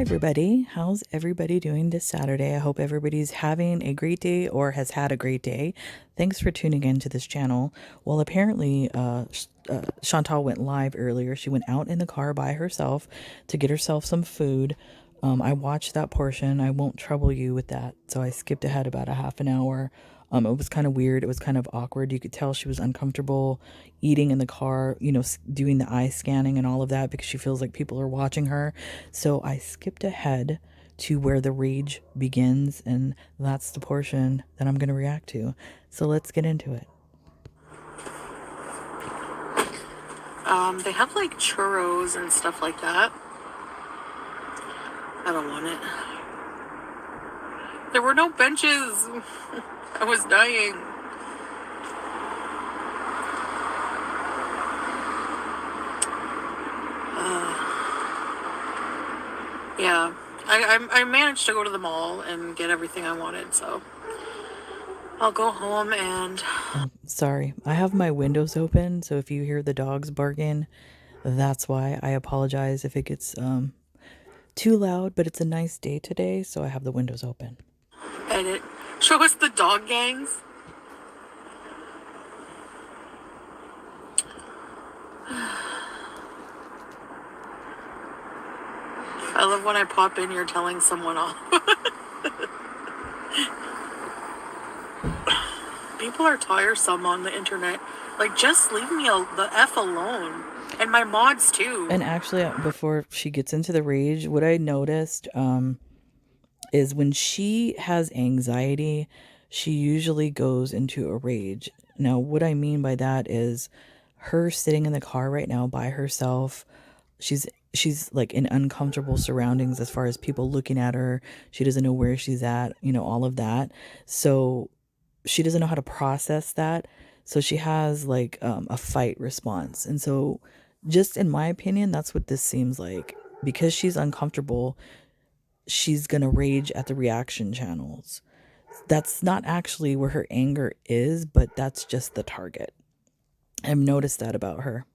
everybody. How's everybody doing this Saturday? I hope everybody's having a great day or has had a great day. Thanks for tuning in to this channel. Well, apparently, Chantal went live earlier. She went out in the car by herself to get herself some food. I watched that portion. I won't trouble you with that. So I skipped ahead about a half an hour. It was kind of weird. It was kind of awkward. You could tell she was uncomfortable eating in the car, doing the eye scanning and all of that because she feels like people are watching her. So I skipped ahead to where the rage begins, and that's the portion that I'm going to react to. So let's get into it. They have like churros and stuff like that. I don't want it. There were no benches. I was dying. Yeah, I managed to go to the mall and get everything I wanted, so I'll go home and... Sorry, I have my windows open, so if you hear the dogs barking, that's why. I apologize if it gets too loud, but it's a nice day today, so I have the windows open. Edit. Show us the dog gangs. I love when I pop in, you're telling someone off. People are tiresome on the internet. Like, just leave me the F alone. And my mods, too. And actually, before she gets into the rage, what I noticed is when she has anxiety, she usually goes into a rage. Now, what I mean by that is her sitting in the car right now by herself. She's like in uncomfortable surroundings as far as people looking at her. She doesn't know where she's at, all of that. So she doesn't know how to process that. So she has like a fight response. And so just in my opinion, that's what this seems like. Because she's uncomfortable, she's going to rage at the reaction channels. That's not actually where her anger is, but that's just the target. I've noticed that about her.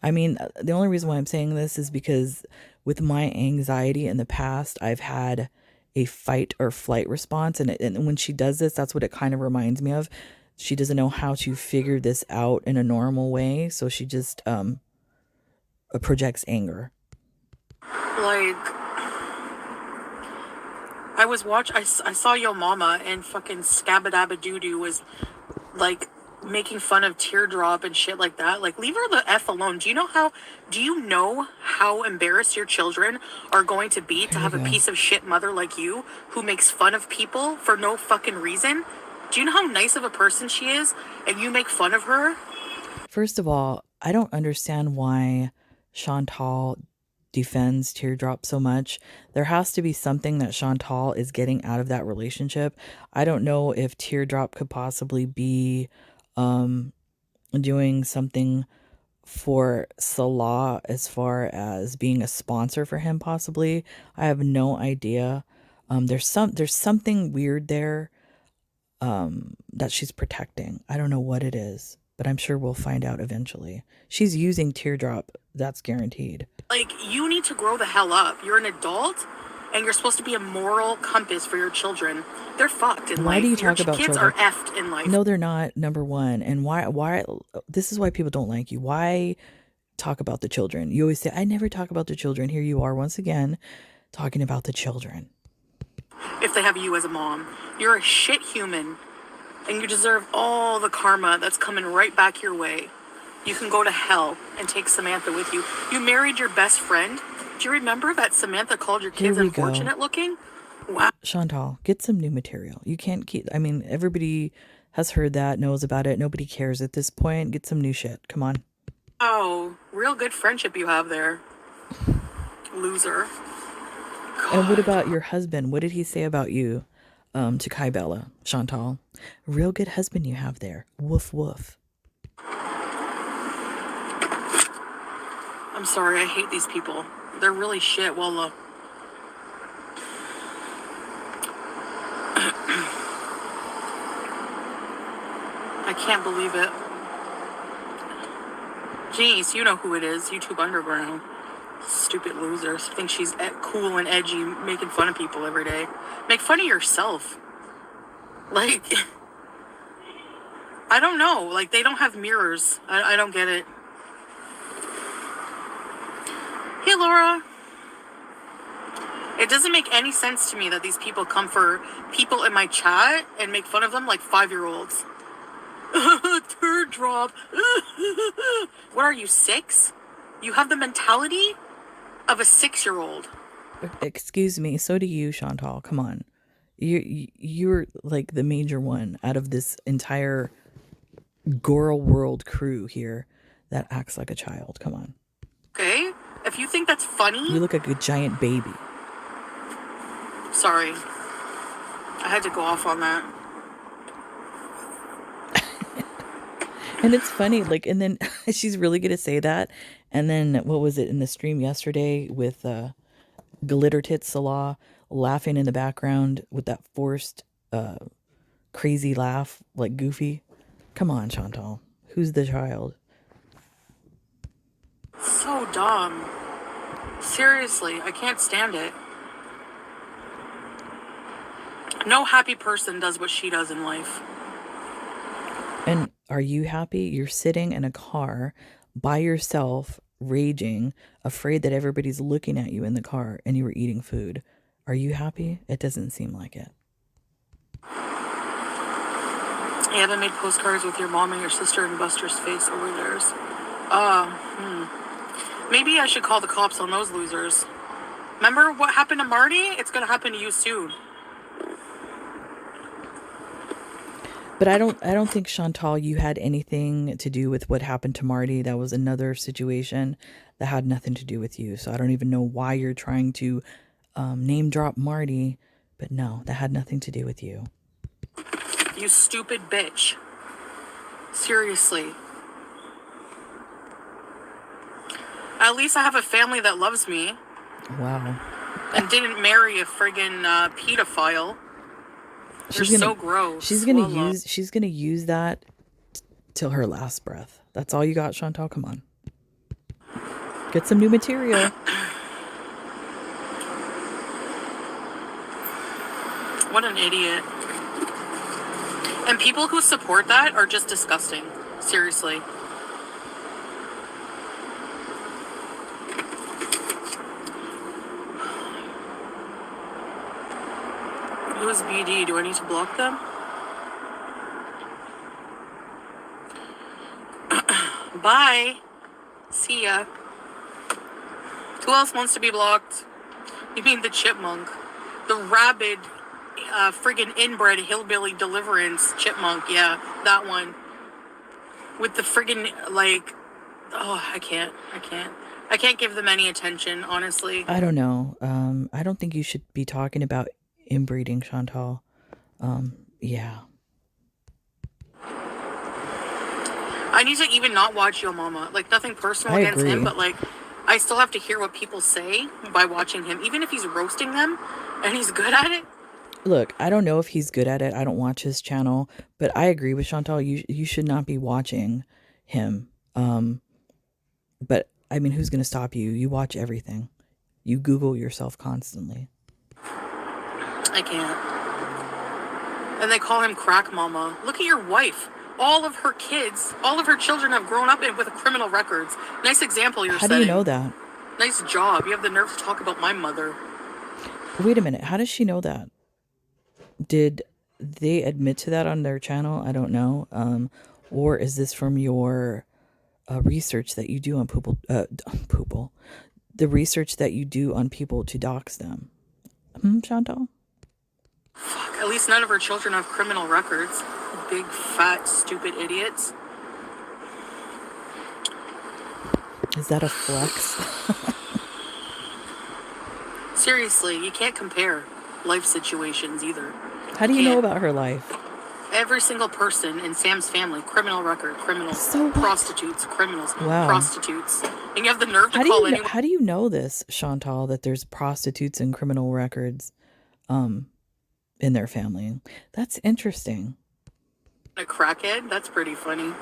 I mean, the only reason why I'm saying this is because with my anxiety in the past, I've had a fight or flight response. And when she does this, that's what it kind of reminds me of. She doesn't know how to figure this out in a normal way. So she just projects anger. Like, I saw Yo Mama and fucking Scabadabadoo was like making fun of Teardrop and shit like that. Like, leave her the F alone. Do you know how embarrassed your children are going to be to have a piece of shit mother like you who makes fun of people for no fucking reason? Do you know how nice of a person she is and you make fun of her? First of all, I don't understand why Chantal defends Teardrop so much. There has to be something that Chantal is getting out of that relationship. I don't know if Teardrop could possibly be doing something for Salah as far as being a sponsor for him, possibly. I have no idea. There's something weird there that she's protecting. I don't know what it is, but I'm sure we'll find out eventually. She's using Teardrop, that's guaranteed. Like, you need to grow the hell up. You're an adult and you're supposed to be a moral compass for your children. They're fucked in life. Why do you talk about kids children? Are effed in life. No, they're not, number one. And why this is why people don't like you. Why talk about the children? You always say, I never talk about the children. Here you are once again talking about the children. If they have you as a mom, you're a shit human and you deserve all the karma that's coming right back your way. You can go to hell and take Samantha with you. You married your best friend. Do you remember that Samantha called your kids unfortunate looking? Wow. Chantal, get some new material. You can't keep, I mean, everybody has heard that, knows about it. Nobody cares at this point. Get some new shit. Come on. Oh, real good friendship you have there. Loser. God. And what about your husband? What did he say about you to Kai Bella, Chantal? Real good husband you have there. Woof, woof. I'm sorry, I hate these people. They're really shit, Wallah. I can't believe it. Jeez, you know who it is. YouTube Underground. Stupid losers. Think she's cool and edgy, making fun of people every day. Make fun of yourself. Like, I don't know. Like, they don't have mirrors. I don't get it. Hey, Laura. It doesn't make any sense to me that these people come for people in my chat and make fun of them like 5-year-olds. Teardrop. What are you, 6? You have the mentality of a 6-year-old. Excuse me, so do you, Chantal. Come on. You're like the major one out of this entire girl world crew here that acts like a child. Come on. Okay? If you think that's funny... You look like a giant baby. Sorry. I had to go off on that. And it's funny, like, and then she's really going to say that. And then, what was it in the stream yesterday with Glitter Tits Salah laughing in the background with that forced, crazy laugh, like Goofy? Come on, Chantal. Who's the child? So dumb. Seriously, I can't stand it. No happy person does what she does in life. And are you happy? You're sitting in a car by yourself, raging, afraid that everybody's looking at you in the car, and you were eating food. Are you happy? It doesn't seem like it. You haven't made postcards with your mom and your sister and Buster's face over theirs. Maybe I should call the cops on those losers. Remember what happened to Marty? It's going to happen to you soon. But I don't think, Chantal, you had anything to do with what happened to Marty. That was another situation that had nothing to do with you. So I don't even know why you're trying to name drop Marty. But no, that had nothing to do with you. You stupid bitch. Seriously. At least I have a family that loves me. Wow. And didn't marry a friggin' pedophile. You're so gross. She's gonna use that till her last breath. That's all you got, Chantal? Come on. Get some new material. What an idiot. And people who support that are just disgusting. Seriously. Who's BD? Do I need to block them? Bye. See ya. Who else wants to be blocked? You mean the chipmunk? The rabid, friggin' inbred hillbilly deliverance chipmunk. Yeah, that one. With the friggin', like... Oh, I can't. I can't give them any attention, honestly. I don't know. I don't think you should be talking about inbreeding, Chantal. Yeah. I need to even not watch Yo Mama. Like, nothing personal against him, but, like, I still have to hear what people say by watching him. Even if he's roasting them and he's good at it. Look, I don't know if he's good at it. I don't watch his channel. But I agree with Chantal. You should not be watching him. But, I mean, who's going to stop you? You watch everything. You Google yourself constantly. I can't. And they call him crack mama. Look at your wife. All of her kids, all of her children have grown up with criminal records. Nice example you're setting. How do you know that? Nice job. You have the nerve to talk about my mother. Wait a minute. How does she know that? Did they admit to that on their channel? I don't know. Or is this from your research that you do on people? The research that you do on people to dox them. Chantal? Fuck, at least none of her children have criminal records. Big, fat, stupid idiots. Is that a flex? Seriously, you can't compare life situations either. How do you know about her life? Every single person in Sam's family, criminal record, criminals, so prostitutes, criminals, wow. Prostitutes. And you have the nerve to call anyone. How do you know this, Chantal, that there's prostitutes and criminal records in their family? That's interesting. A crackhead? That's pretty funny.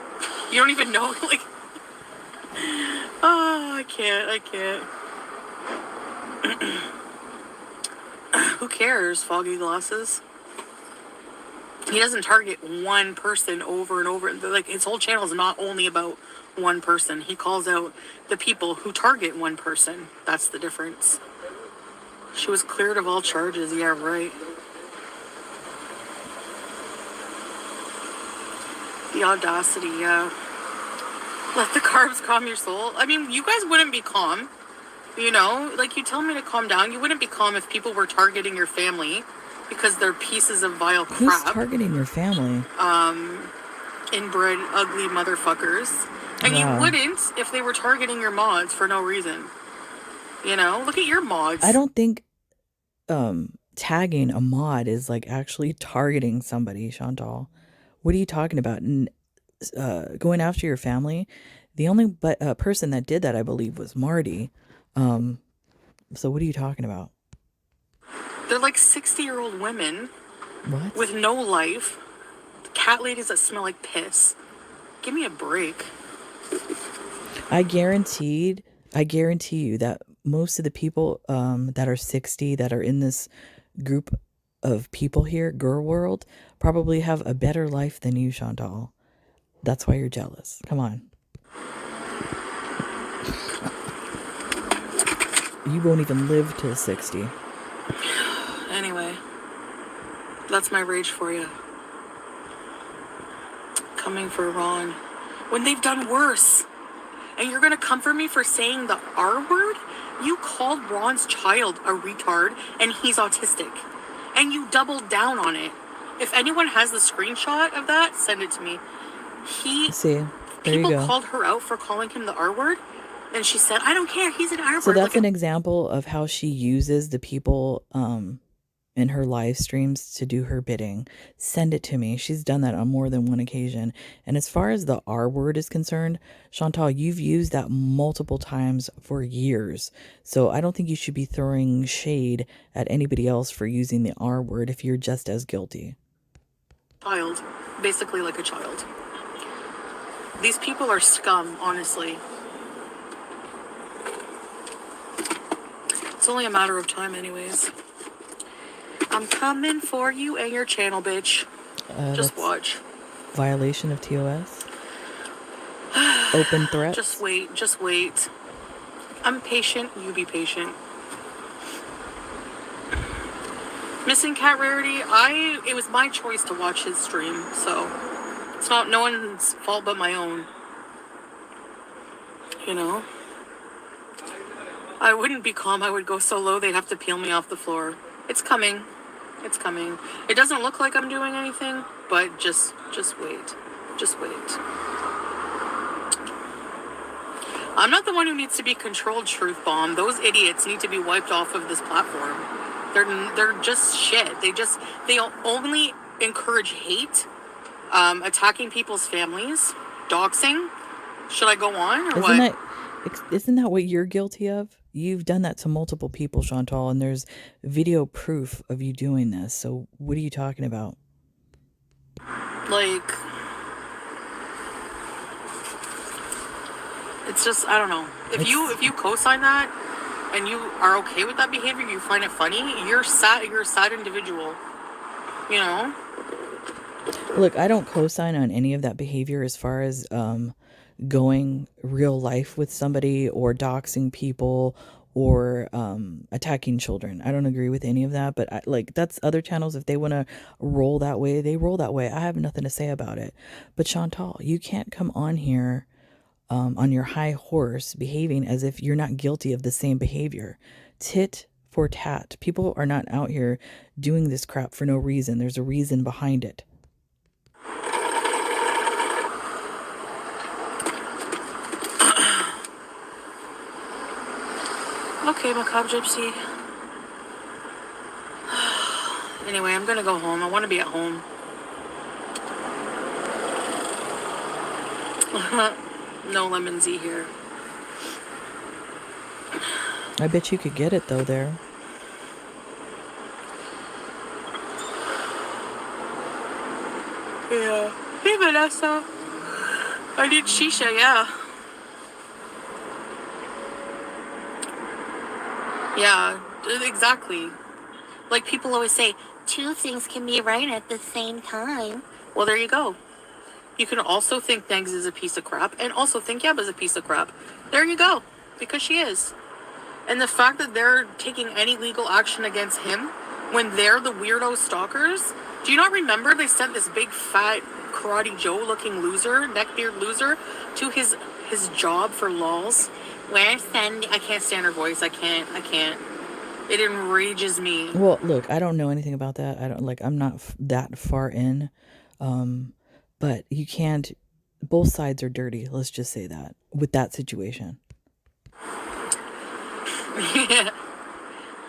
You don't even know, like... Oh, I can't. Who cares, foggy glasses? He doesn't target one person over and over. Like, his whole channel is not only about one person. He calls out the people who target one person. That's the difference. She was cleared of all charges. Yeah, right. The audacity, yeah. Let the carbs calm your soul. I mean, you guys wouldn't be calm. You know, like, you tell me to calm down. You wouldn't be calm if people were targeting your family because they're pieces of vile crap. Who's targeting your family? Inbred, ugly motherfuckers. And Wow. you wouldn't if they were targeting your mods for no reason. You know, look at your mods. I don't think tagging a mod is like actually targeting somebody, Chantal. What are you talking about? And going after your family? The only person that did that, I believe, was Marty. So what are you talking about? They're like 60-year-old women What? with no life. Cat ladies that smell like piss. Give me a break. I guarantee you that most of the people that are 60 that are in this group of people here, girl world, probably have a better life than you, Chantal. That's why you're jealous. Come on. You won't even live till 60. Anyway, that's my rage for you. Coming for Ron. When they've done worse. And you're gonna comfort me for saying the R word? You called Ron's child a retard and he's autistic. And you doubled down on it. If anyone has the screenshot of that, send it to me. See, there people you go. called her out for calling him the R word. And she said, I don't care, he's an R word. So that's an example of how she uses the people in her live streams to do her bidding. Send it to me. She's done that on more than one occasion. And as far as the R word is concerned, Chantal, you've used that multiple times for years. So I don't think you should be throwing shade at anybody else for using the R word if you're just as guilty. Child. Basically like a child. These people are scum, honestly. It's only a matter of time anyways. I'm coming for you and your channel, bitch. Just watch. Violation of TOS? Open threats? Just wait. I'm patient, you be patient. Missing Cat Rarity, it was my choice to watch his stream, so it's not no one's fault but my own. You know? I wouldn't be calm, I would go so low they'd have to peel me off the floor. It's coming. It's coming. It doesn't look like I'm doing anything, but just wait. Just wait. I'm not the one who needs to be controlled, Truth Bomb. Those idiots need to be wiped off of this platform. They're just shit. They only encourage hate, attacking people's families, doxing. Should I go on or what? Isn't that what you're guilty of? You've done that to multiple people, Chantal, and there's video proof of you doing this. So what are you talking about? Like, it's just, I don't know. If you co-sign that and you are okay with that behavior, you find it funny, you're a sad individual. You know? Look, I don't co-sign on any of that behavior as far as going real life with somebody or doxing people or attacking children. I don't agree with any of that, but that's other channels. If they want to roll that way, they roll that way. I have nothing to say about it. But Chantal, you can't come on here on your high horse behaving as if you're not guilty of the same behavior. Tit for tat. People are not out here doing this crap for no reason. There's a reason behind it. Okay, macabre gypsy. Anyway, I'm gonna go home. I want to be at home. No lemon Z here. I bet you could get it though there. Yeah. Hey, Vanessa. I need shisha, yeah. Yeah, exactly. Like people always say, two things can be right at the same time. Well, there you go. You can also think Negs is a piece of crap and also think Yaba's a piece of crap. There you go. Because she is. And the fact that they're taking any legal action against him when they're the weirdo stalkers. Do you not remember they sent this big fat Karate Joe looking loser, neckbeard loser, to his job for lols? I can't stand her voice. I can't. It enrages me. Well, look, I don't know anything about that. I don't like. I'm not that far in, but you can't. Both sides are dirty. Let's just say that with that situation.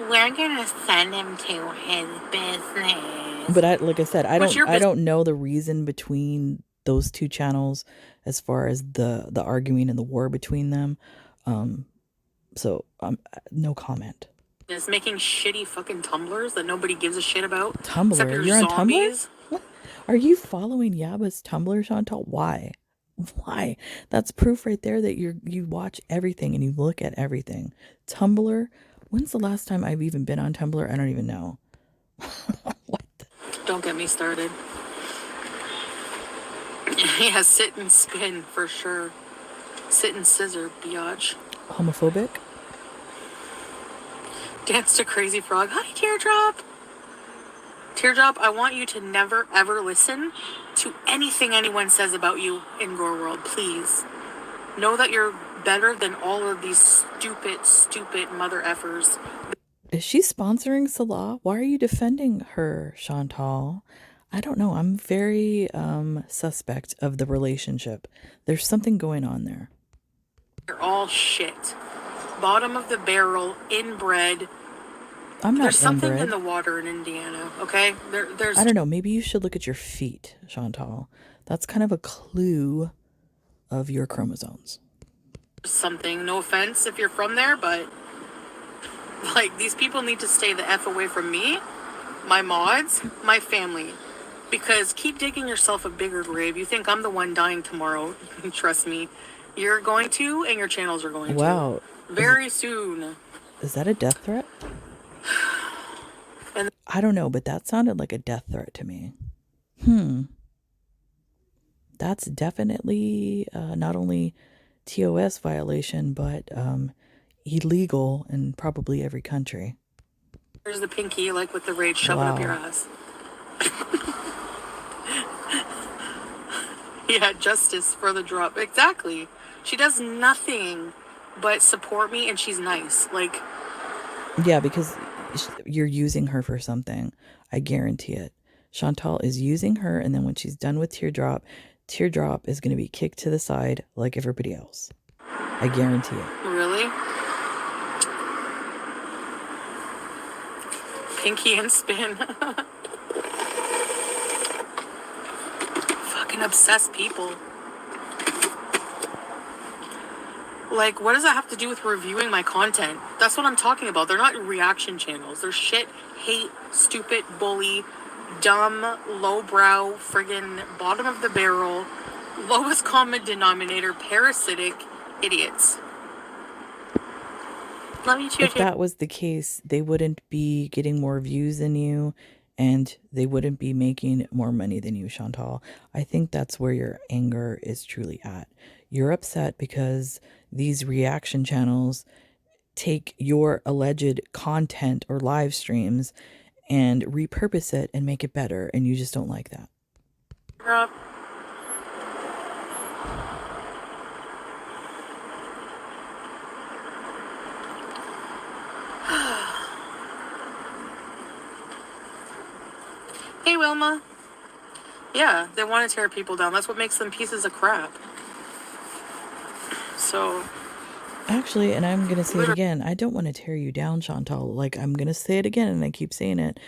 We're gonna send him to his business. But like I said, What's your I don't know the reason between those two channels as far as the arguing and the war between them. So no comment. Is making shitty fucking tumblers that nobody gives a shit about. Tumblr, you're on Tumblr? Are you following Yaba's Tumblr, Chantal? Why? Why? That's proof right there that you watch everything and you look at everything. Tumblr. When's the last time I've even been on Tumblr? I don't even know. What? Don't get me started. Yeah, sit and spin for sure. Sit and scissor, biatch. Homophobic? Dance to Crazy Frog. Hi, Teardrop. Teardrop, I want you to never ever listen to anything anyone says about you in Gore World, please. Know that you're better than all of these stupid mother effers. Is she sponsoring Salah? Why are you defending her, Chantal? I don't know. I'm very suspect of the relationship. There's something going on there. They're all shit. Bottom of the barrel, inbred. I'm not There's something inbred. in the water in Indiana, okay? There's. I don't know. Maybe you should look at your feet, Chantal. That's kind of a clue of your chromosomes. Something. No offense if you're from there, but like these people need to stay the F away from me, my mods, my family. Because keep digging yourself a bigger grave. You think I'm the one dying tomorrow. Trust me. You're going to, and your channels are going to. Wow. Very soon. Is that a death threat? And I don't know, but that sounded like a death threat to me. That's definitely not only TOS violation, but illegal in probably every country. there's the pinky, like with the rage, shove it up your ass. Yeah, justice for the drop. Exactly. She does nothing but support me, and she's nice. Like, yeah, because you're using her for something. I guarantee it. Chantal is using her, and then when she's done with Teardrop, Teardrop is going to be kicked to the side like everybody else. I guarantee it. really? Pinky and spin. Fucking obsessed people. Like, what does that have to do with reviewing my content? That's what I'm talking about. They're not reaction channels. They're shit, hate, stupid, bully, dumb, lowbrow, friggin' bottom of the barrel, lowest common denominator, parasitic idiots. Love you too. If that was the case, they wouldn't be getting more views than you, and they wouldn't be making more money than you, Chantal. I think that's where your anger is truly at. You're upset because these reaction channels take your alleged content or live streams and repurpose it and make it better, and you just don't like that. Hey, Wilma. Yeah, they want to tear people down. That's what makes them pieces of crap. So, Actually, and I'm going to say it again, I don't want to tear you down, Chantal. Like, I'm going to say it again, and I keep saying it.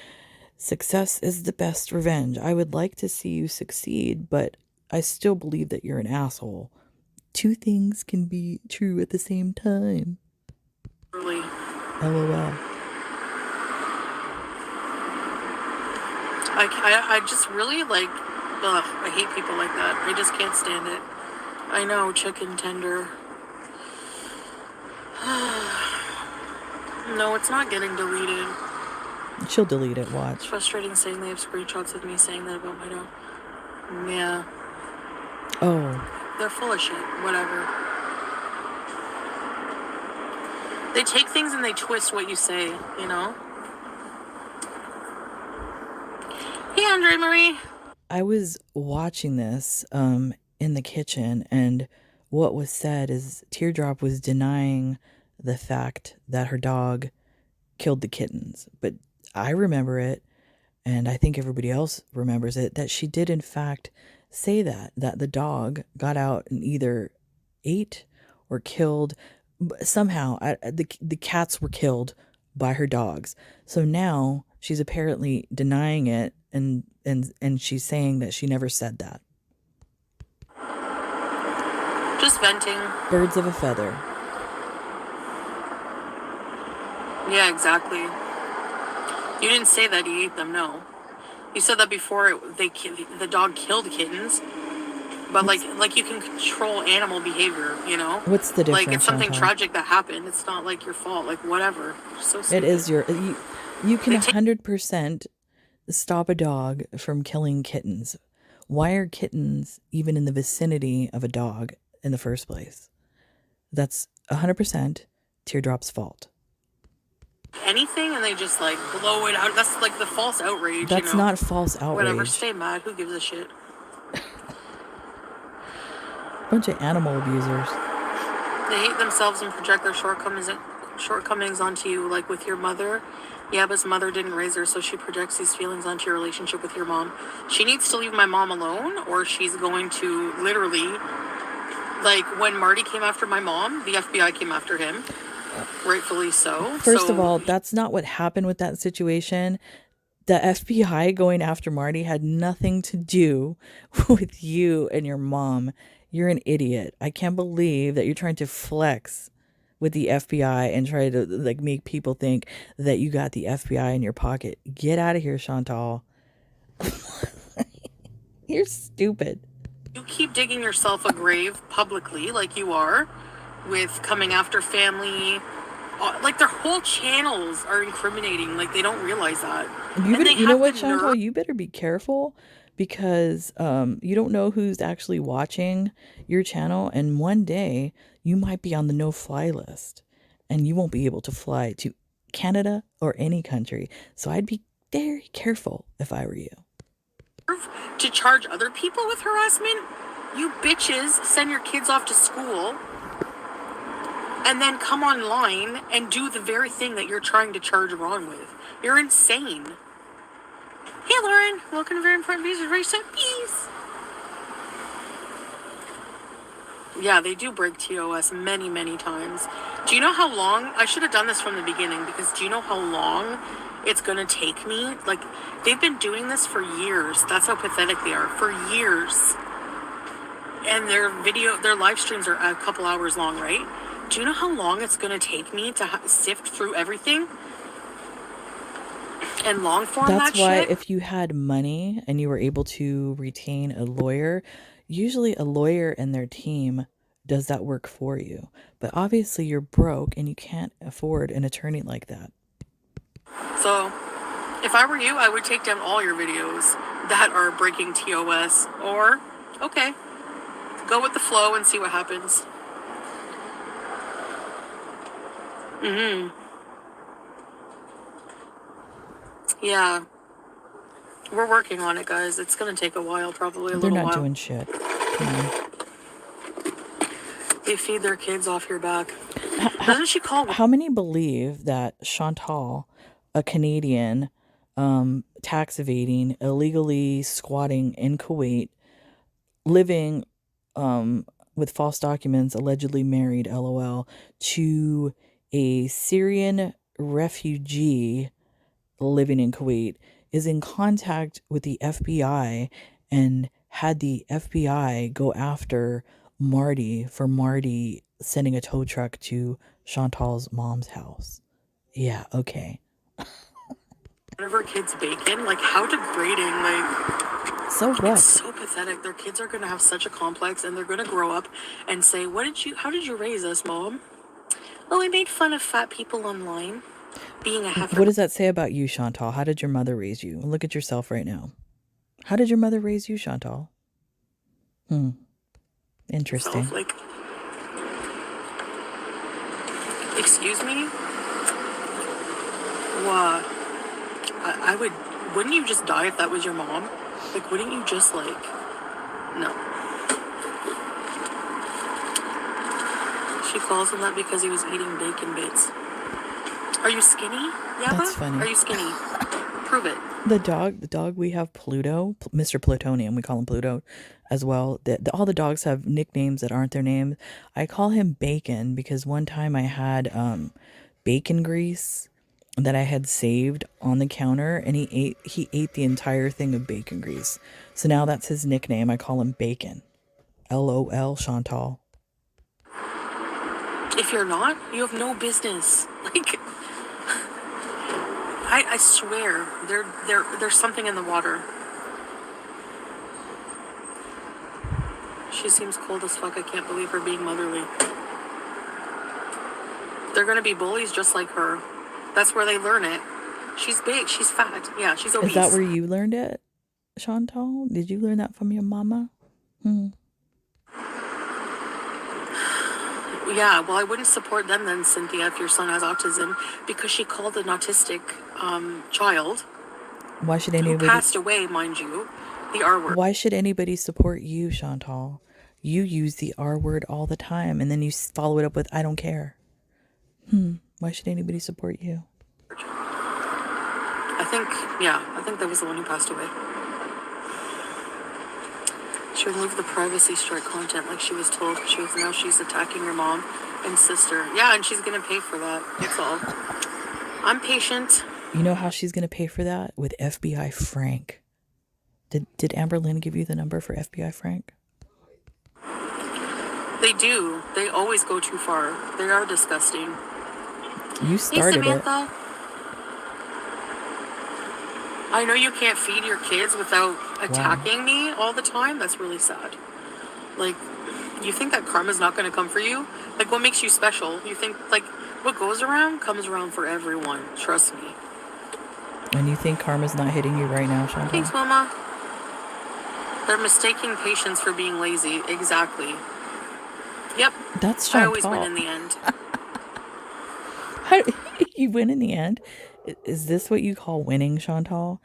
Success is the best revenge. I would like to see you succeed, but I still believe that you're an asshole. Two things can be true at the same time. really. LOL. I just really like, I hate people like that. I just can't stand it. I know, chicken tender. No, it's not getting deleted. She'll delete it, It's watch. frustrating saying they have screenshots of me saying that about my dog. Yeah. Oh. They're full of shit. Whatever. They take things and they twist what you say, you know? Hey, Andre Marie. I was watching this in the kitchen, and what was said is Teardrop was denying the fact that her dog killed the kittens. But I remember it, and I think everybody else remembers it, that she did in fact say that the dog got out and either ate or killed somehow. The cats were killed by her dogs. So now she's apparently denying it, and she's saying that she never said that. Just venting. Birds of a feather. Yeah, exactly. You didn't say that he ate them, no. You said that before the dog killed kittens. But like you can control animal behavior, you know? What's the difference? Like it's something Chantal? tragic that happened. It's not like your fault. Like whatever. So stupid. It is you can 100% stop a dog from killing kittens. Why are kittens even in the vicinity of a dog in the first place? That's 100% Teardrop's fault. Anything and they just like blow it out. That's like the false outrage. That's you know? not false outrage. Whatever. Stay mad. Who gives a shit? Bunch of animal abusers. They hate themselves and project their shortcomings onto you, like with your mother. Yaba's mother didn't raise her, so she projects these feelings onto your relationship with your mom. She needs to leave my mom alone, or she's going to literally, like when Marty came after my mom, the FBI came after him. Rightfully so. First of all, that's not what happened with that situation. The FBI going after Marty had nothing to do with you and your mom. You're an idiot. I can't believe that you're trying to flex with the FBI and try to like make people think that you got the FBI in your pocket. Get out of here, Chantal. You're stupid. You keep digging yourself a grave publicly, like you are, with coming after family. Like their whole channels are incriminating. Like they don't realize that. You know what, Chantal? You better be careful because you don't know who's actually watching your channel, and one day you might be on the no-fly list, and you won't be able to fly to Canada or any country. So I'd be very careful if I were you. To charge other people with harassment? You bitches send your kids off to school and then come online and do the very thing that you're trying to charge Ron with. You're insane. Hey, Lauren. Welcome to Very Important Views with Race Peace. Yeah, they do break TOS many, many times. Do you know how long? I should have done this from the beginning because do you know how long it's going to take me? Like, they've been doing this for years. That's how pathetic they are. For years. And their live streams are a couple hours long, right? Do you know how long it's going to take me to sift through everything? And long form that shit? That's why if you had money and you were able to retain a lawyer, usually a lawyer and their team does that work for you. But obviously you're broke and you can't afford an attorney like that. So, if I were you, I would take down all your videos that are breaking TOS. Or, okay, go with the flow and see what happens. Yeah. We're working on it, guys. It's going to take a while, probably a little while. They're not doing shit. Come on. They feed their kids off your back. Doesn't she call... How many believe that Chantal, a Canadian, tax evading, illegally squatting in Kuwait, living with false documents, allegedly married, LOL, to a Syrian refugee living in Kuwait, is in contact with the FBI and had the FBI go after Marty for Marty sending a tow truck to Chantal's mom's house? Yeah, okay. One of her kids' bacon, like how degrading, like... So what? It's so pathetic. Their kids are going to have such a complex and they're going to grow up and say, how did you raise us, Mom? Oh, I made fun of fat people online. being a heifer. What does that say about you, Chantal? How did your mother raise you? Look at yourself right now. How did your mother raise you, Chantal? Self, Interesting. like, excuse me? What? I would. Wouldn't you just die if that was your mom? Like, wouldn't you just, like. No. She calls him that because he was eating bacon bits. Are you skinny, Yaba? That's funny. Are you skinny? Prove it. The dog we have, Pluto, Mr. Plutonium, we call him Pluto as well. All the dogs have nicknames that aren't their names. I call him Bacon because one time I had bacon grease that I had saved on the counter, and he ate the entire thing of bacon grease. So now that's his nickname. I call him Bacon. LOL, Chantal. If you're not, you have no business. Like, I swear, there's something in the water. She seems cold as fuck. I can't believe her being motherly. They're gonna be bullies just like her. That's where they learn it. She's big, she's fat. Yeah, she's obese. Is that where you learned it, Chantal? Did you learn that from your mama? Yeah, well, I wouldn't support them then, Cynthia, if your son has autism, because she called an autistic child Why should who anybody passed away, mind you, the R word. Why should anybody support you, Chantal? You use the R word all the time, and then you follow it up with "I don't care." Why should anybody support you? I think that was the one who passed away. She removed the privacy strike content like she was told. Now she's attacking your mom and sister. Yeah, and she's gonna pay for that. That's all. I'm patient. You know how she's gonna pay for that? With FBI Frank. Did Amber Lynn give you the number for FBI Frank? They do. They always go too far. They are disgusting. You started Hey, it. Samantha. I know you can't feed your kids without attacking me all the time. That's really sad. Like, you think that karma's not going to come for you? Like, what makes you special? You think, like, what goes around comes around for everyone. Trust me. And you think karma's not hitting you right now, Chantal? Thanks, Mama. They're mistaking patience for being lazy. Exactly. Yep. That's Chantal. I always win in the end. How, you win in the end? Is this what you call winning, Chantal?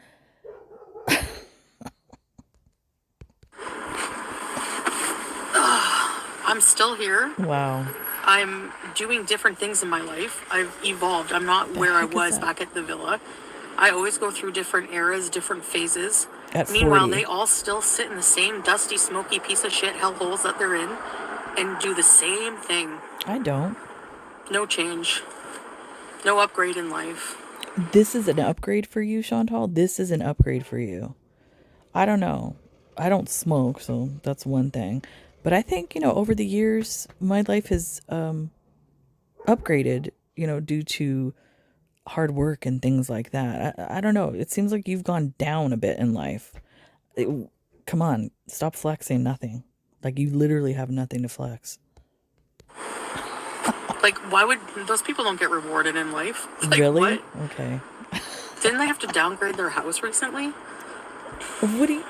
I'm still here. Wow. I'm doing different things in my life. I've evolved. I'm not where I was back at the villa. I always go through different eras, different phases. At 40. Meanwhile, they all still sit in the same dusty, smoky piece of shit hellholes that they're in and do the same thing. I don't. No change. No upgrade in life. This is an upgrade for you, Chantal. This is an upgrade for you. I don't know. I don't smoke, so that's one thing. But I think, over the years, my life has upgraded, due to hard work and things like that. I don't know. It seems like you've gone down a bit in life. Come on, stop flexing nothing. Like, you literally have nothing to flex. Like, why would those people don't get rewarded in life? Like, really? What? Okay. Didn't they have to downgrade their house recently? What do you...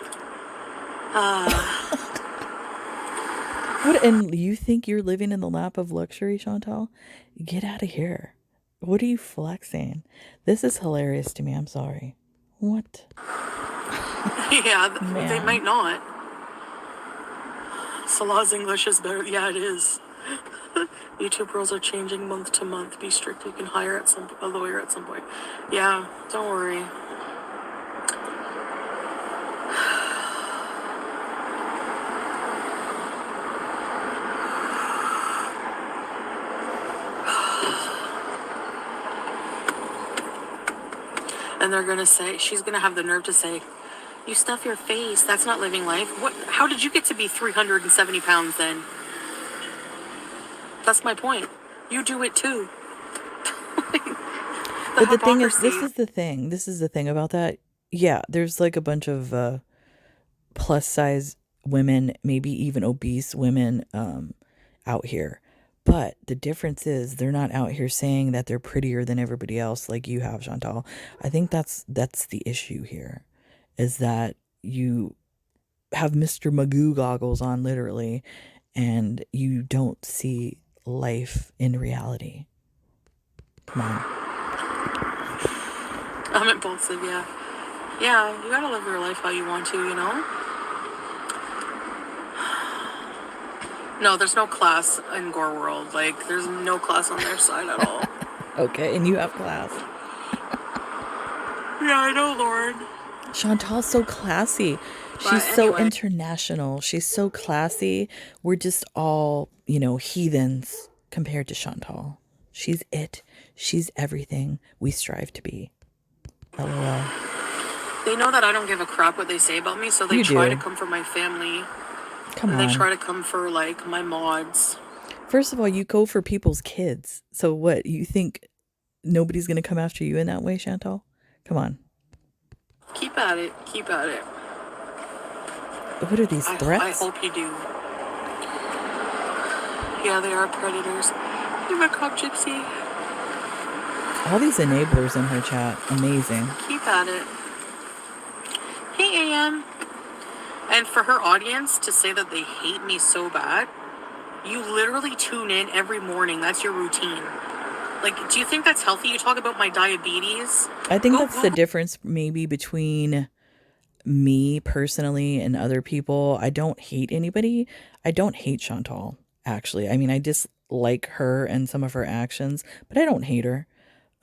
What, and you think you're living in the lap of luxury, Chantal? Get out of here. What are you flexing? This is hilarious to me. I'm sorry. What? Yeah, they might not. Salah's English is better. Yeah, it is. YouTube rules are changing month to month. Be strict. You can hire a lawyer at some point. Yeah, don't worry. And they're gonna say, she's gonna have the nerve to say, "You stuff your face. That's not living life." What? How did you get to be 370 pounds then? That's my point. You do it too. But the thing is, this is the thing about that. Yeah, there's like a bunch of plus size women, maybe even obese women out here. But the difference is they're not out here saying that they're prettier than everybody else like you have, Chantal. I think that's the issue here, is that you have Mr. Magoo goggles on literally, and you don't see life in reality. Come on. I'm impulsive, yeah. Yeah, you gotta live your life how you want to, you know? No, there's no class in Gore World. Like, there's no class on their side at all. Okay, and you have class. Yeah, I know, Lauren. Chantal's so classy. She's But so anyway, international. She's so classy. We're just all, heathens compared to Chantal. She's it. She's everything we strive to be. LOL. they know that I don't give a crap what they say about me, so they You try to do. come for my family. Come And they on. try to come for, like, my mods. First of all, you go for people's kids. So what? You think nobody's going to come after you in that way, Chantal? Come on. Keep at it. Keep at it. What are these I threats? hope you do. Yeah, they are predators. You're a cop gypsy. All these enablers in her chat. Amazing. Keep at it. Hey, AM. And for her audience to say that they hate me so bad, you literally tune in every morning. That's your routine. Like, do you think that's healthy? You talk about my diabetes. I think Go, that's the go. difference maybe between me personally and other people. I don't hate anybody. I don't hate Chantal, actually. I mean, I dislike her and some of her actions, but I don't hate her.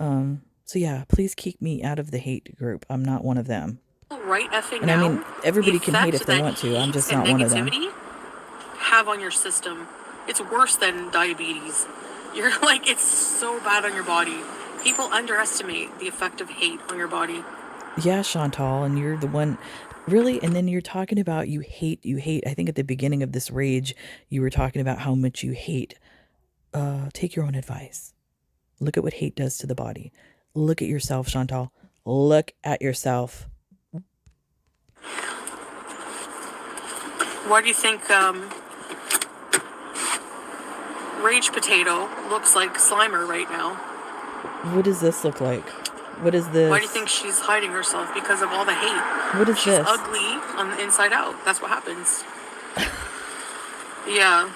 So yeah, please keep me out of the hate group. I'm not one of them. Right effing And I mean, now, the everybody can hate if effect they that want to. I'm hate just and not one of them. negativity have on your system, it's worse than diabetes. You're like, it's so bad on your body. People underestimate the effect of hate on your body. Yeah, Chantal, and you're the one really, and then you're talking about you hate, you hate. I think at the beginning of this rage, you were talking about how much you hate. Take your own advice. Look at what hate does to the body. Look at yourself, Chantal. Look at yourself. Why do you think Rage Potato looks like Slimer right now? What does this look like? What is Why do you think this? she's hiding herself? Because of all the hate. What is She's this? ugly on the inside out. That's what happens. Yeah.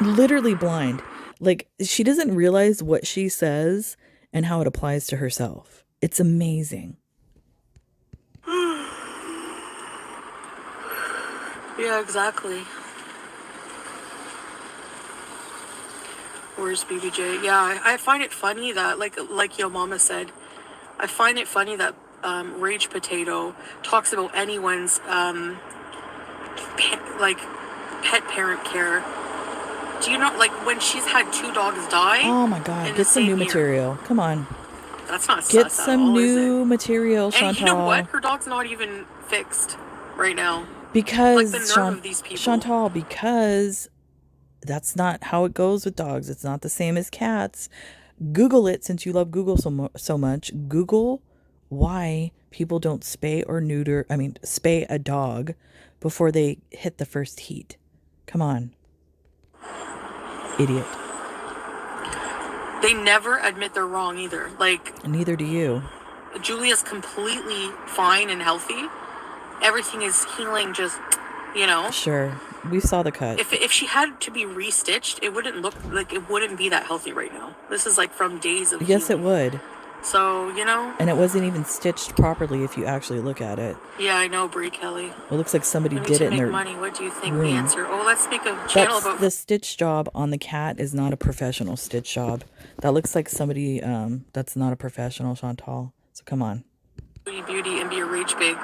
Literally blind. Like, she doesn't realize what she says and how it applies to herself. It's amazing. Yeah, exactly. Where's BBJ? Yeah, I find it funny that, like your mama said, I find it funny that Rage Potato talks about anyone's pet parent care. Do you know, like, when she's had 2 dogs die Oh my God. in the Get some new same year? material. Come on. That's not Get sus at some all, is it? new material, And you know what? Chantal. Her dog's not even fixed right now. Like, the Because, nerve of these people. Chantal, because that's not how it goes with dogs. It's not the same as cats. Google it, since you love Google so much. Google why people don't spay a dog before they hit the first heat. Come on. Idiot. They never admit they're wrong either. Like, And neither do you. Julia's completely fine and healthy. Everything is healing, just, you know. Sure. We saw the cut. If she had to be restitched, it wouldn't look like, it wouldn't be that healthy right now. This is like from days of Yes, it healing. would. So, you know. And it wasn't even stitched properly if you actually look at it. Yeah, I know, Brie Kelly. It looks like somebody We need did to it in make their money. What do you think the room. answer? Oh, let's make a channel about The stitch job on the cat is not a professional stitch job. That looks like somebody that's not a professional, Chantal. So come on. beauty and be a rage big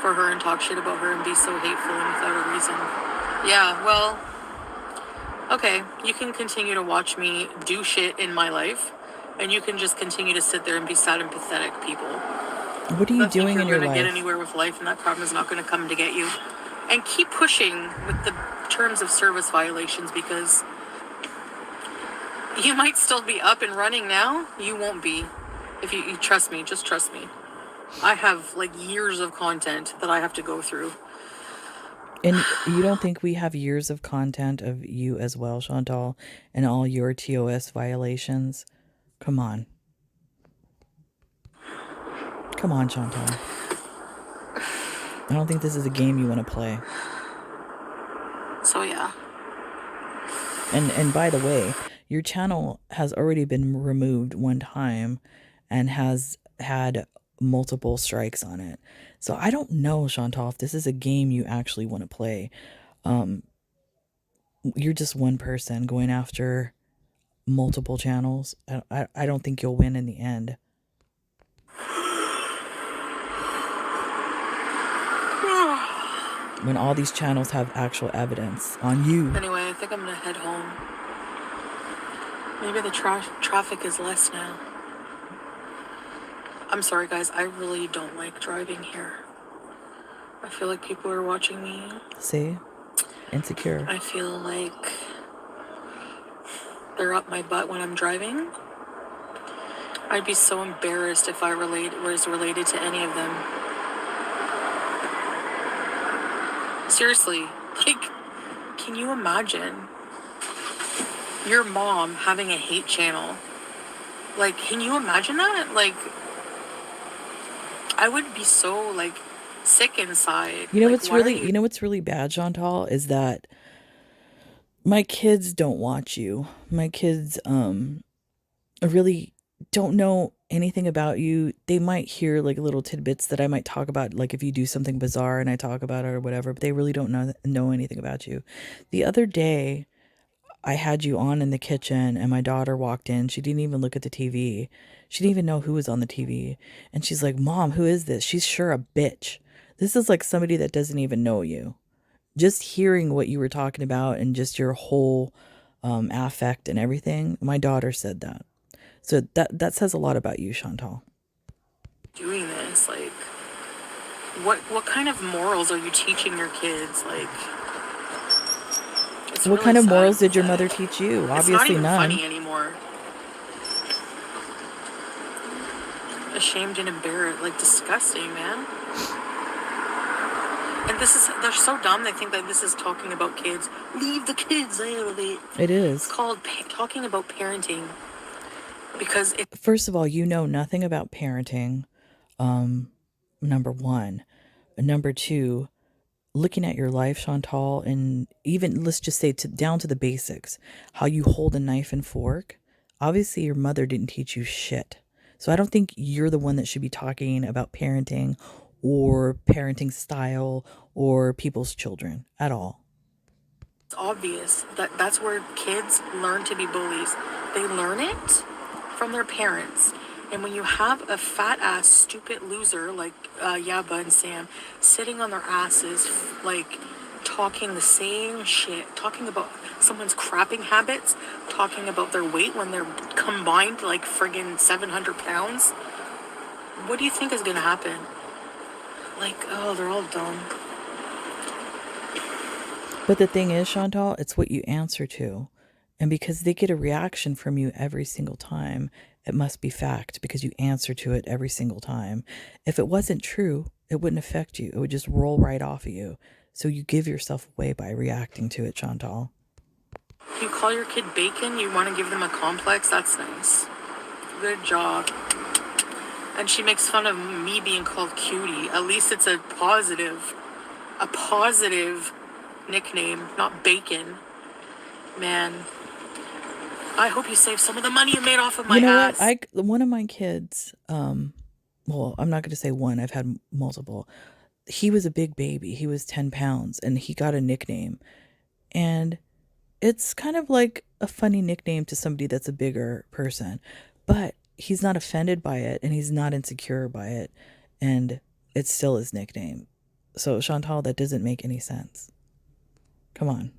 for her and talk shit about her and be so hateful and without a reason. Yeah, well, okay, you can continue to watch me do shit in my life, and you can just continue to sit there and be sad and pathetic, people. What are you doing in your You're gonna life? get anywhere with life, and that problem is not gonna come to get you. And keep pushing with the terms of service violations, because you might still be up and running now. You won't be. If you trust me, just trust me. I have like years of content that I have to go through. And you don't think we have years of content of you as well, Chantal, and all your TOS violations? Come on. Come on, Chantal. I don't think this is a game you want to play. So yeah. And by the way, your channel has already been removed one time and has had multiple strikes on it. So I don't know, Chantal, if this is a game you actually want to play. Um, you're just one person going after multiple channels. I don't think you'll win in the end. When all these channels have actual evidence on you. Anyway, I think I'm gonna head home. Maybe the traffic is less now. I'm sorry, guys. I really don't like driving here. I feel like people are watching me. See? Insecure. I feel like they're up my butt when I'm driving. I'd be so embarrassed if I was related to any of them. Seriously, like, can you imagine your mom having a hate channel? Like, can you imagine that? Like, I would be so, like, sick inside. You know Like, what's why are really, you know what's really bad, Chantal, is that my kids don't watch you. My kids really don't know anything about you. They might hear like little tidbits that I might talk about, like if you do something bizarre and I talk about it or whatever, but they really don't know anything about you. The other day, I had you on in the kitchen and my daughter walked in. She didn't even look at the TV. She didn't even know who was on the TV. And she's like, "Mom, who is this?" She's sure a bitch. This is like somebody that doesn't even know you. Just hearing what you were talking about and just your whole affect and everything. My daughter said that. So that says a lot about you, Chantal. doing this? Like, what kind of morals are you teaching your kids? Like, it's What really kind of sad morals did your mother that teach you? it's not Obviously even none. funny anymore. Ashamed and embarrassed, like disgusting, man. And they're so dumb. They think that this is talking about kids. Leave the kids out of it. It It's is. called talking about parenting because it. First of all, you know nothing about parenting. Number one. Number two, looking at your life, Chantal, and even let's just say down to the basics, how you hold a knife and fork. Obviously, your mother didn't teach you shit. So I don't think you're the one that should be talking about parenting or parenting style or people's children at all. It's obvious that that's where kids learn to be bullies. They learn it from their parents. And when you have a fat ass, stupid loser like Yaba and Sam sitting on their asses, like talking the same shit, talking about someone's crapping habits, talking about their weight when they're combined like friggin' 700 pounds, what do you think is gonna happen? Like, oh, they're all dumb. But the thing is, Chantal, it's what you answer to. And because they get a reaction from you every single time, it must be fact because you answer to it every single time. If it wasn't true, it wouldn't affect you. It would just roll right off of you. So you give yourself away by reacting to it, Chantal. You call your kid bacon, you want to give them a complex, that's nice. Good job. And she makes fun of me being called cutie. At least it's a positive nickname, not bacon. Man, I hope you save some of the money you made off of my You know ass. what? One of my kids, well, I'm not going to say one, I've had multiple. He was a big baby. He was 10 pounds and he got a nickname. And it's kind of like a funny nickname to somebody that's a bigger person, but he's not offended by it and he's not insecure by it. And it's still his nickname. So, Chantal, that doesn't make any sense. Come on.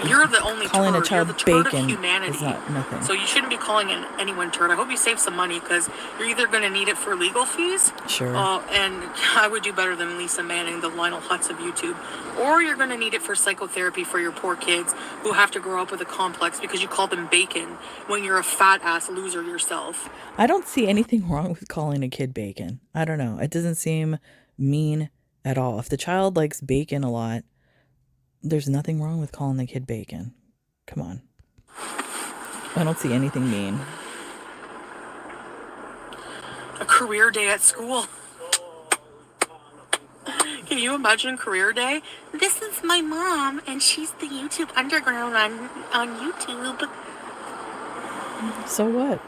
You're the only Calling a turd. You're child the turd of bacon humanity. is not nothing. So you shouldn't be calling anyone turd. I hope you save some money because you're either going to need it for legal fees. Sure. And I would do better than Lisa Manning, the Lionel Hutz of YouTube. Or you're going to need it for psychotherapy for your poor kids who have to grow up with a complex because you call them bacon when you're a fat ass loser yourself. I don't see anything wrong with calling a kid bacon. I don't know. It doesn't seem mean at all. If the child likes bacon a lot, there's nothing wrong with calling the kid bacon. Come on. I don't see anything mean. A career day at school. Can you imagine career day? This is my mom, and she's the YouTube underground on YouTube. So what?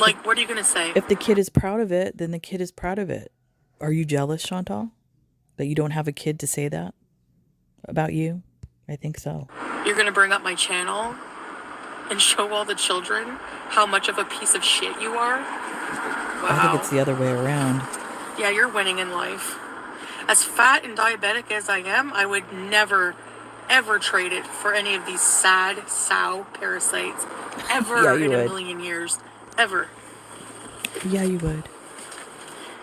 Like, what are you going to say? If the kid is proud of it, then the kid is proud of it. Are you jealous, Chantal, that you don't have a kid to say that about you? I think so. You're going to bring up my channel and show all the children how much of a piece of shit you are? Wow. I think it's the other way around. Yeah, you're winning in life. As fat and diabetic as I am, I would never, ever trade it for any of these sad sow parasites. Ever in a million years. Ever. Yeah, you would.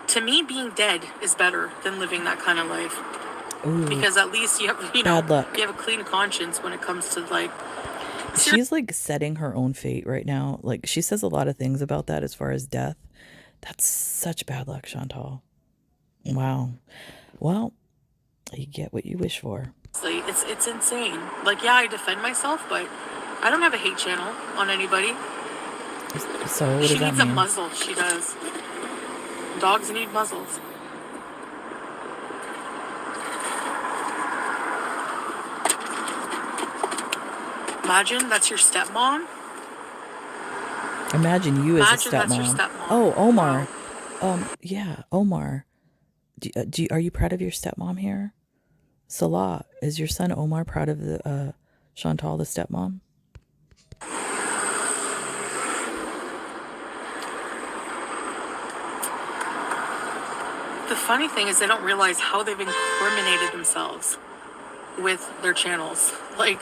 To me, being dead is better than living that kind of life. Ooh. Because at least you have, Bad luck. You have a clean conscience when it comes to like. She's like setting her own fate right now. Like she says a lot of things about that as far as death. That's such bad luck, Chantal. Wow. Well, you get what you wish for. It's insane. Like, yeah, I defend myself, but I don't have a hate channel on anybody. So what does She that needs mean? a muzzle. She does. Dogs need muzzles. Imagine that's your stepmom. Imagine you as a stepmom. That's your stepmom. Oh, Omar. Yeah, Omar. Are you proud of your stepmom here? Salah, is your son Omar proud of the Chantal, the stepmom? The funny thing is they don't realize how they've incriminated themselves with their channels. Like,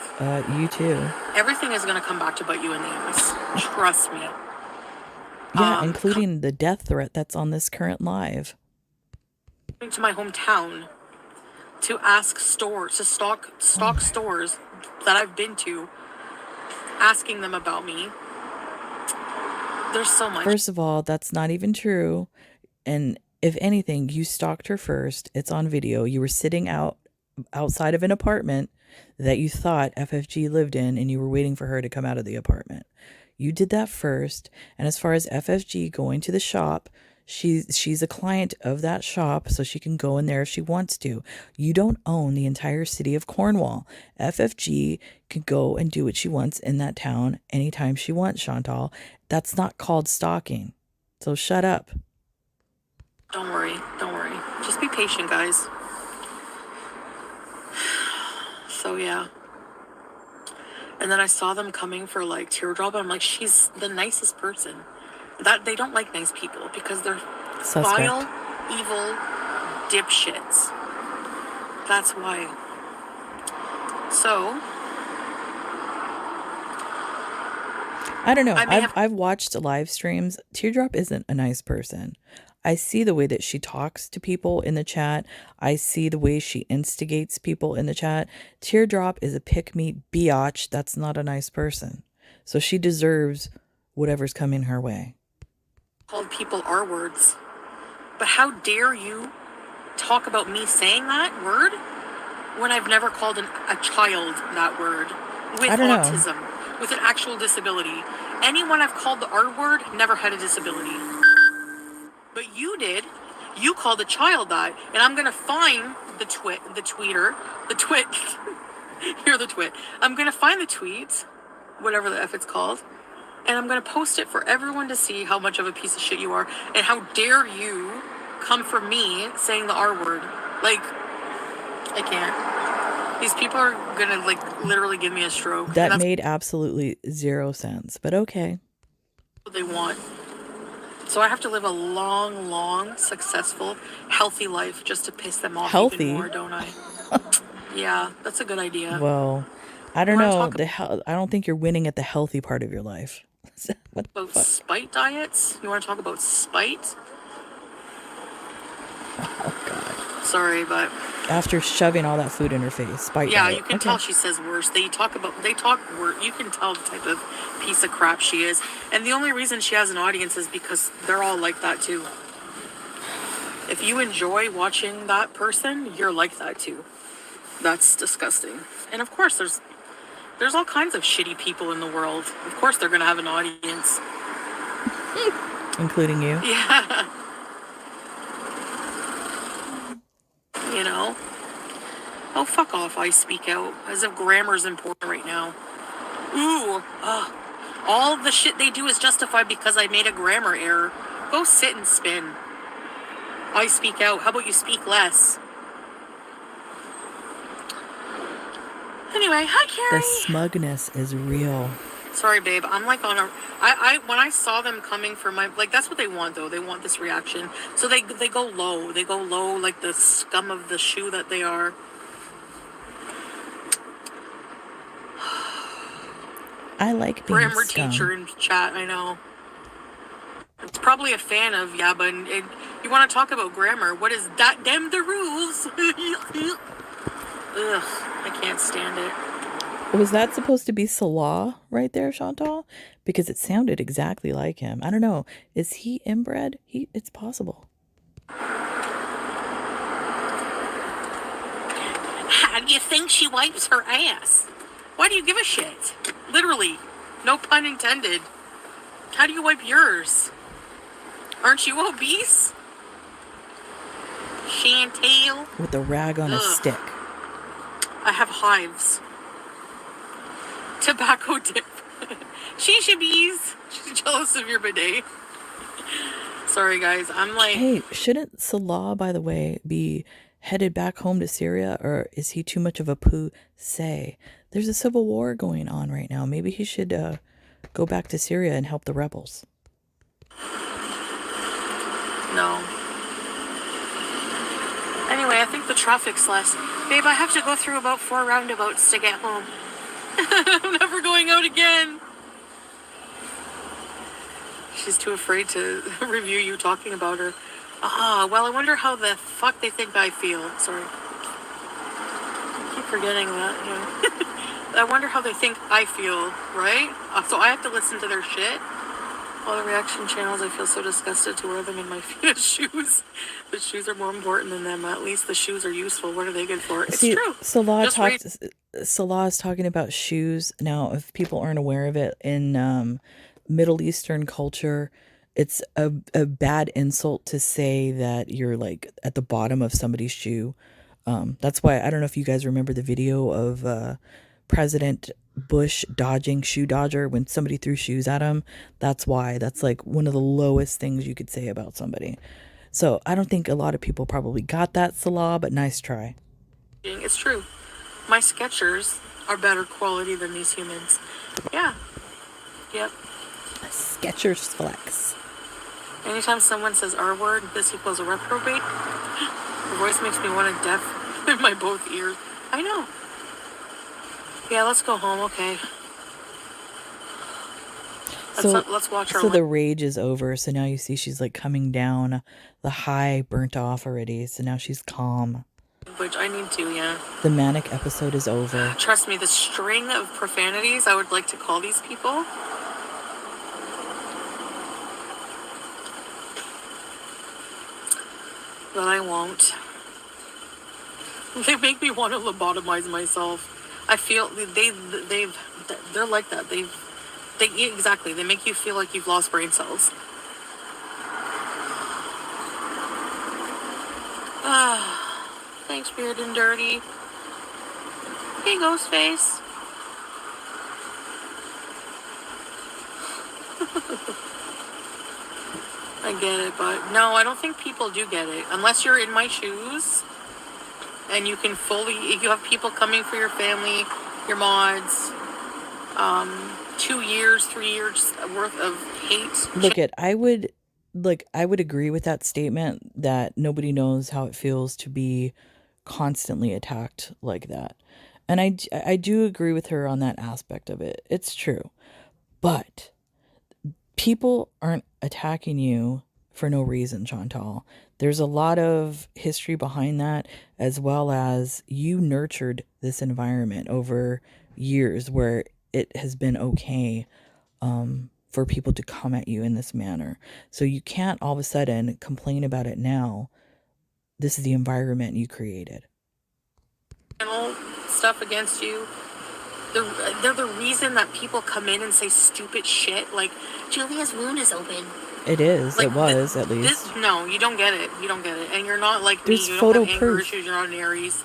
you too. Everything is going to come back to bite you in the ass. Trust me. Yeah, including the death threat that's on this current live. To my hometown to ask stores, to stock stores that I've been to, asking them about me. There's so much. First of all, that's not even true. And if anything, you stalked her first. It's on video. You were sitting outside of an apartment that you thought FFG lived in, and you were waiting for her to come out of the apartment. You did that first. And as far as FFG going to the shop, she's a client of that shop, so she can go in there if she wants to. You don't own the entire city of Cornwall. FFG can go and do what she wants in that town anytime she wants, Chantal. That's not called stalking. So shut up. Don't worry. Just be patient, guys. So yeah. And then I saw them coming for like Teardrop, and I'm like, she's the nicest person. That they don't like nice people because they're vile, evil dipshits. That's why. So I don't know. I've watched live streams. Teardrop isn't a nice person. I see the way that she talks to people in the chat. I see the way she instigates people in the chat. Teardrop is a pick-me biatch. That's not a nice person. So she deserves whatever's coming her way. Called people R words. But how dare you talk about me saying that word when I've never called a child that word with autism, with an actual disability. Anyone I've called the R word never had a disability. But you did. You called a child that, and I'm gonna find the twit. You're the twit. I'm gonna find the tweet, whatever the F it's called, and I'm gonna post it for everyone to see how much of a piece of shit you are, and how dare you come for me saying the R word. Like, I can't. These people are gonna like literally give me a stroke. That made absolutely zero sense, but okay. What they want. So I have to live a long, successful, healthy life just to piss them off even more, don't I? Yeah, that's a good idea. Well, I don't know. I don't think you're winning at the healthy part of your life. What about spite diets? You want to talk about spite? Oh, God. Sorry, but... After shoving all that food in her face, spite diet. Yeah, you can tell she says worse. They talk worse. You can tell the type of piece of crap she is. And the only reason she has an audience is because they're all like that, too. If you enjoy watching that person, you're like that too. That's disgusting. And of course, there's all kinds of shitty people in the world. Of course, they're gonna have an audience. Including you. Yeah. You know. Oh, fuck off! I speak out as if grammar's important right now. Ooh. All the shit they do is justified because I made a grammar error. Go sit and spin. I speak out. How about you speak less? Anyway, hi, The Carrie. smugness is real. Sorry, babe. I'm like on a. I when I saw them coming for my, like, that's what they want though. They want this reaction, so they go low. They go low like the scum of the shoe that they are. I like being Grammar scum. teacher in chat. I know. It's probably a fan of Yaba, and you want to talk about grammar? What is that? Damn the rules. Ugh, I can't stand it. Was that supposed to be Salah right there, Chantal? Because it sounded exactly like him. I don't know. Is he inbred? It's possible. How do you think she wipes her ass? Why do you give a shit? Literally. No pun intended. How do you wipe yours? Aren't you obese? Chantal? With a rag on a stick. I have hives. Tobacco dip. Shisha bees. She's jealous of your bidet. Sorry, guys. I'm like... Hey, shouldn't Salah, by the way, be headed back home to Syria? Or is he too much of a pussy? There's a civil war going on right now. Maybe he should go back to Syria and help the rebels. No. Anyway, I think the traffic's less. Babe, I have to go through about 4 roundabouts to get home. I'm never going out again. She's too afraid to review you talking about her. Well, I wonder how the fuck they think I feel. Sorry. I keep forgetting that. Yeah. I wonder how they think I feel, right? So I have to listen to their shit. All the reaction channels, I feel so disgusted to wear them in my shoes. The shoes are more important than them. At least the shoes are useful. What are they good for? It's true. Salah is talking about shoes. Now, if people aren't aware of it, in Middle Eastern culture, it's a bad insult to say that you're like at the bottom of somebody's shoe. That's why, I don't know if you guys remember the video of President Bush dodging shoe dodger when somebody threw shoes at him. That's why. That's like one of the lowest things you could say about somebody. So I don't think a lot of people probably got that, Salah, but nice try. It's true. My Skechers are better quality than these humans. Yeah. Yep. Skechers flex. Anytime someone says R word, this equals a reprobate. Your voice makes me want to deaf in my both ears. I know. Yeah, let's go home, okay. Let's watch our... So the rage is over. So now you see she's like coming down. The high burnt off already. So now she's calm. Which I need to, yeah. The manic episode is over. Trust me, the string of profanities I would like to call these people. But I won't. They make me want to lobotomize myself. I feel they're like that. Exactly. They make you feel like you've lost brain cells. Thanks, Weird and Dirty. Hey, Ghostface. I get it, but no, I don't think people do get it. Unless you're in my shoes and you can fully, if you have people coming for your family, your mods, 2 years, 3 years worth of hate. I would agree with that statement that nobody knows how it feels to be constantly attacked like that. And I do agree with her on that aspect of it. It's true. But people aren't attacking you for no reason, Chantal. There's a lot of history behind that, as well as you nurtured this environment over years where it has been okay for people to come at you in this manner. So you can't all of a sudden complain about it now This is the environment you created. Stuff against you. They're the reason that people come in and say stupid shit like Julia's wound is open. It is. Like It was, at least. No, you don't get it. You don't get it. And you're not like There's me. You don't photo have anger proof. issues. You're not an Aries.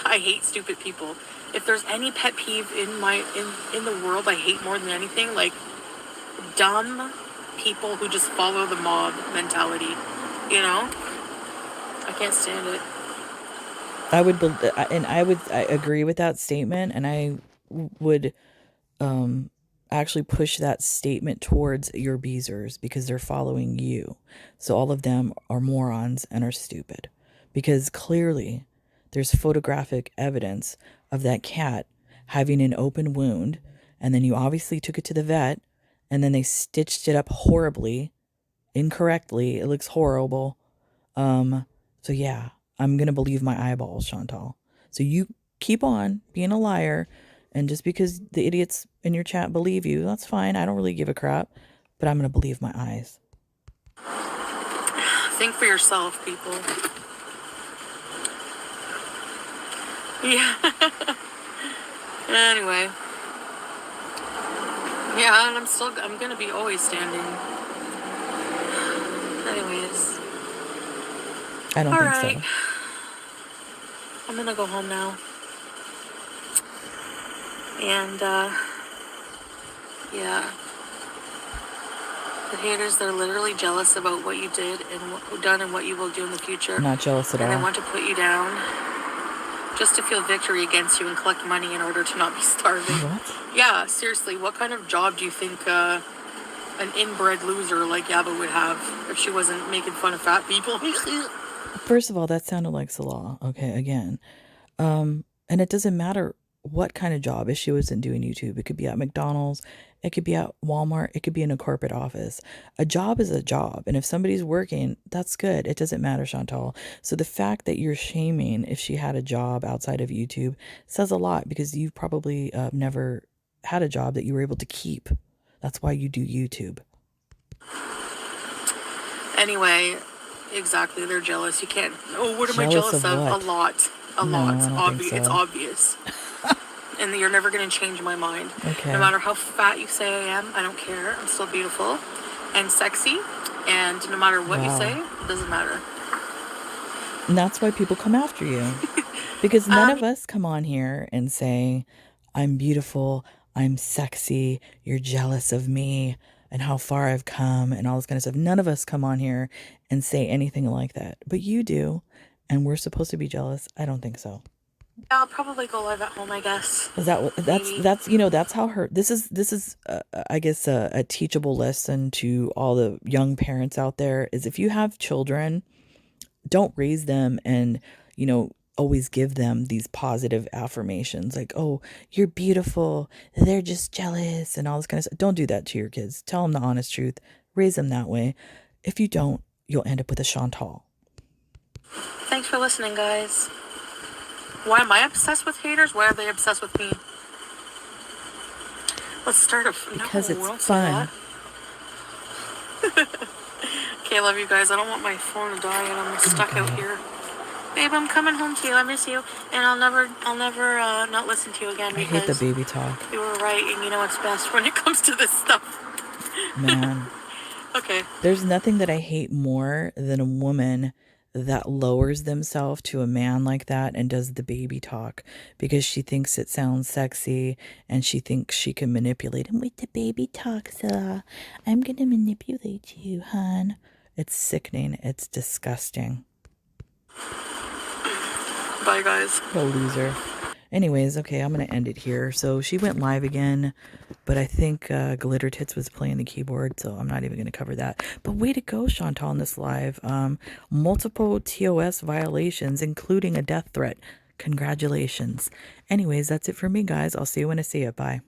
I hate stupid people. If there's any pet peeve in the world I hate more than anything, like dumb people who just follow the mob mentality. You know? I can't stand it. I agree with that statement, and I would actually push that statement towards your beezers because they're following you. So all of them are morons and are stupid because clearly there's photographic evidence of that cat having an open wound, and then you obviously took it to the vet, and then they stitched it up horribly, incorrectly. It looks horrible. So yeah, I'm gonna believe my eyeballs, Chantal. So you keep on being a liar, and just because the idiots in your chat believe you, that's fine. I don't really give a crap, but I'm gonna believe my eyes. Think for yourself, people. Yeah. Anyway. Yeah, and I'm gonna be always standing. Anyways. I don't think so. I'm gonna go home now. And, yeah. The haters, they're literally jealous about what you did and done and what you will do in the future. I'm not jealous at all. And they want to put you down just to feel victory against you and collect money in order to not be starving. What? Yeah, seriously, what kind of job do you think an inbred loser like Yaba would have if she wasn't making fun of fat people? First of all, that sounded like Salah. Okay, again. And it doesn't matter what kind of job if she wasn't doing YouTube. It could be at McDonald's, it could be at Walmart, it could be in a corporate office. A job is a job, and if somebody's working, that's good. It doesn't matter, Chantal. So the fact that you're shaming if she had a job outside of YouTube says a lot, because you've probably never had a job that you were able to keep. That's why you do YouTube. Anyway, exactly, they're jealous. You can't. Oh, what am I Jealous jealous of of? what? A lot. No, lot. I don't think so. It's obvious. And you're never going to change my mind. Okay. No matter how fat you say I am, I don't care. I'm still beautiful and sexy. And no matter what you say, it doesn't matter. And that's why people come after you. Because none of us come on here and say, I'm beautiful, I'm sexy, you're jealous of me, and how far I've come, and all this kind of stuff. None of us come on here and say anything like that. But you do, and we're supposed to be jealous? I don't think so. I'll probably go live at home, I guess. Is that that's how her this is I guess a teachable lesson to all the young parents out there, is if you have children, don't raise them and always give them these positive affirmations like, oh, you're beautiful, they're just jealous, and all this kind of stuff. Don't do that to your kids. Tell them the honest truth. Raise them that way. If you don't, you'll end up with a Chantal. Thanks for listening, guys. Why am I obsessed with haters? Why are they obsessed with me? Let's start because it's fun. Okay, I love you guys. I don't want my phone to die, and I'm stuck out here. Babe, I'm coming home to you. I miss you, and I'll never not listen to you again. I hate the baby talk. You were right, and you know what's best when it comes to this stuff. Man. Okay. There's nothing that I hate more than a woman that lowers themselves to a man like that and does the baby talk because she thinks it sounds sexy and she thinks she can manipulate him with the baby talk. So I'm going to manipulate you, hon. It's sickening. It's disgusting. Bye, guys. What a loser. Anyways, okay, I'm going to end it here. So she went live again, but I think Glitter Tits was playing the keyboard, so I'm not even going to cover that. But way to go, Chantal, on this live. Multiple TOS violations, including a death threat. Congratulations. Anyways, that's it for me, guys. I'll see you when I see you. Bye.